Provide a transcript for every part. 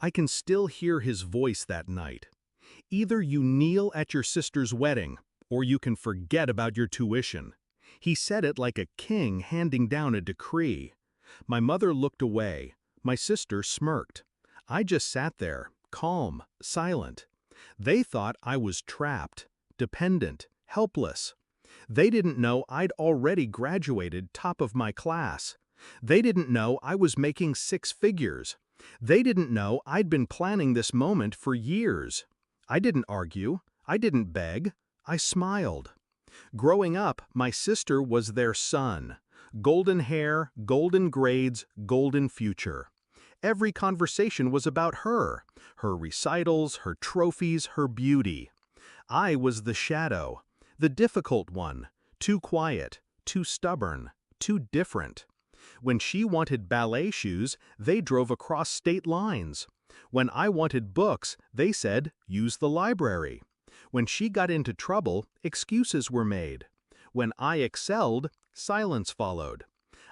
I can still hear his voice that night. Either you kneel at your sister's wedding, or you can forget about your tuition. He said it like a king handing down a decree. My mother looked away. My sister smirked. I just sat there, calm, silent. They thought I was trapped, dependent, helpless. They didn't know I'd already graduated top of my class. They didn't know I was making six figures. They didn't know I'd been planning this moment for years. I didn't argue. I didn't beg. I smiled. Growing up, my sister was their sun. Golden hair, golden grades, golden future. Every conversation was about her recitals, her trophies, her beauty. I was the shadow, the difficult one, too quiet, too stubborn, too different. When she wanted ballet shoes, they drove across state lines. When I wanted books, they said, use the library. When she got into trouble, excuses were made. When I excelled, silence followed.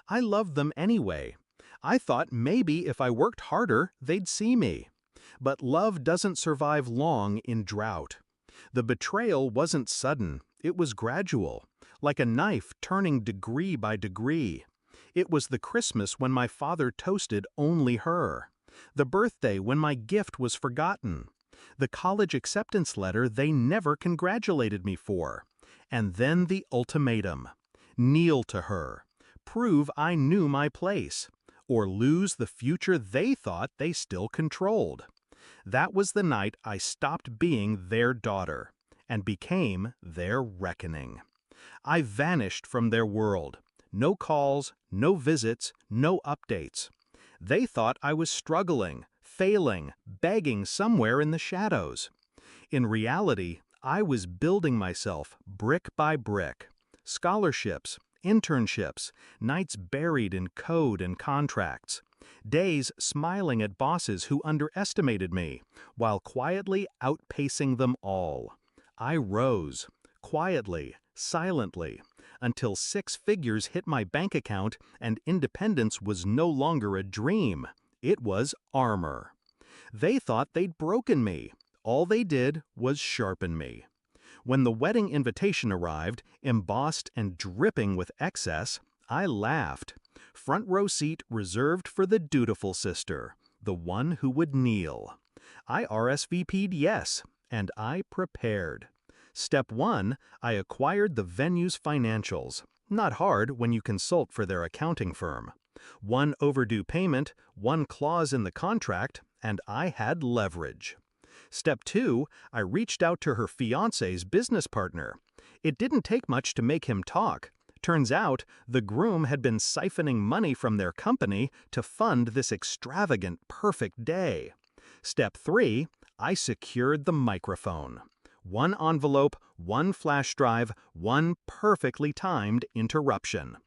I loved them anyway. I thought maybe if I worked harder, they'd see me. But love doesn't survive long in drought. The betrayal wasn't sudden, it was gradual, like a knife turning degree by degree. It was the Christmas when my father toasted only her. The birthday when my gift was forgotten. The college acceptance letter they never congratulated me for. And then the ultimatum. Kneel to her. Prove I knew my place. Or lose the future they thought they still controlled. That was the night I stopped being their daughter and became their reckoning. I vanished from their world. No calls, no visits, no updates. They thought I was struggling, failing, begging somewhere in the shadows. In reality, I was building myself brick by brick. Scholarships, internships, nights buried in code and contracts. Days smiling at bosses who underestimated me, while quietly outpacing them all. I rose, quietly, silently, until six figures hit my bank account and independence was no longer a dream. It was armor. They thought they'd broken me. All they did was sharpen me. When the wedding invitation arrived, embossed and dripping with excess, I laughed. Front row seat reserved for the dutiful sister, the one who would kneel. I RSVP'd yes, and I prepared. Step 1, I acquired the venue's financials. Not hard when you consult for their accounting firm. One overdue payment, one clause in the contract, and I had leverage. Step 2, I reached out to her fiancé's business partner. It didn't take much to make him talk. Turns out, the groom had been siphoning money from their company to fund this extravagant, perfect day. Step 3, I secured the microphone. One envelope, one flash drive, one perfectly timed interruption.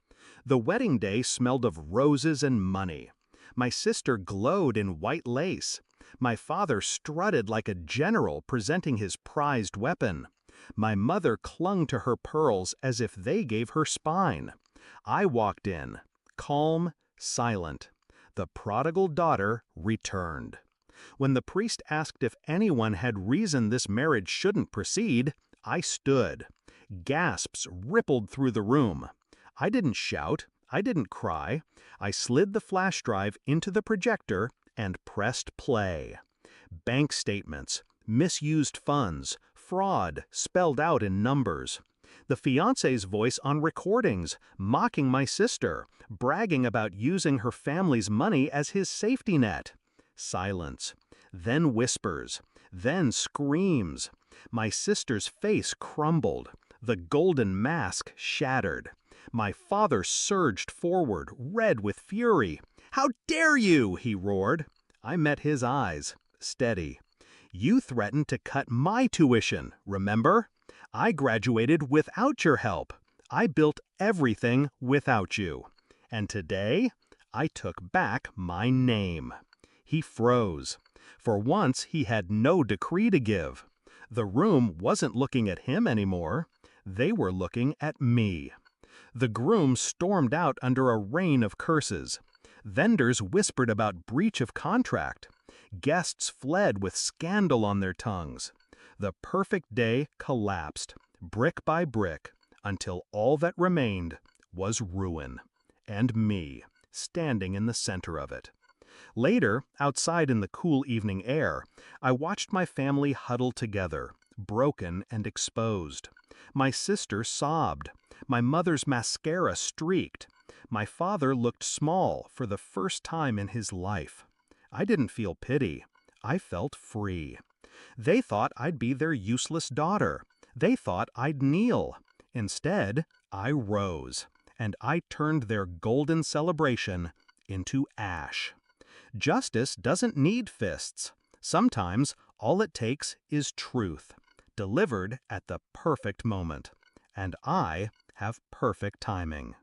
The wedding day smelled of roses and money. My sister glowed in white lace. My father strutted like a general presenting his prized weapon. My mother clung to her pearls as if they gave her spine. I walked in, calm, silent. The prodigal daughter returned. When the priest asked if anyone had reason this marriage shouldn't proceed, I stood. Gasps rippled through the room. I didn't shout. I didn't cry. I slid the flash drive into the projector and pressed play. Bank statements, misused funds, fraud spelled out in numbers. The fiancé's voice on recordings, mocking my sister, bragging about using her family's money as his safety net. Silence. Then whispers. Then screams. My sister's face crumbled. The golden mask shattered. My father surged forward, red with fury. "How dare you!" he roared. I met his eyes, steady. "You threatened to cut my tuition, remember? I graduated without your help. I built everything without you. And today, I took back my name." He froze. For once, he had no decree to give. The room wasn't looking at him anymore. They were looking at me. The groom stormed out under a rain of curses. Vendors whispered about breach of contract. Guests fled with scandal on their tongues. The perfect day collapsed, brick by brick, until all that remained was ruin, and me, standing in the center of it. Later, outside in the cool evening air, I watched my family huddle together, broken and exposed. My sister sobbed. My mother's mascara streaked. My father looked small for the first time in his life. I didn't feel pity. I felt free. They thought I'd be their useless daughter. They thought I'd kneel. Instead, I rose, and I turned their golden celebration into ash. Justice doesn't need fists. Sometimes all it takes is truth, delivered at the perfect moment. And I have perfect timing.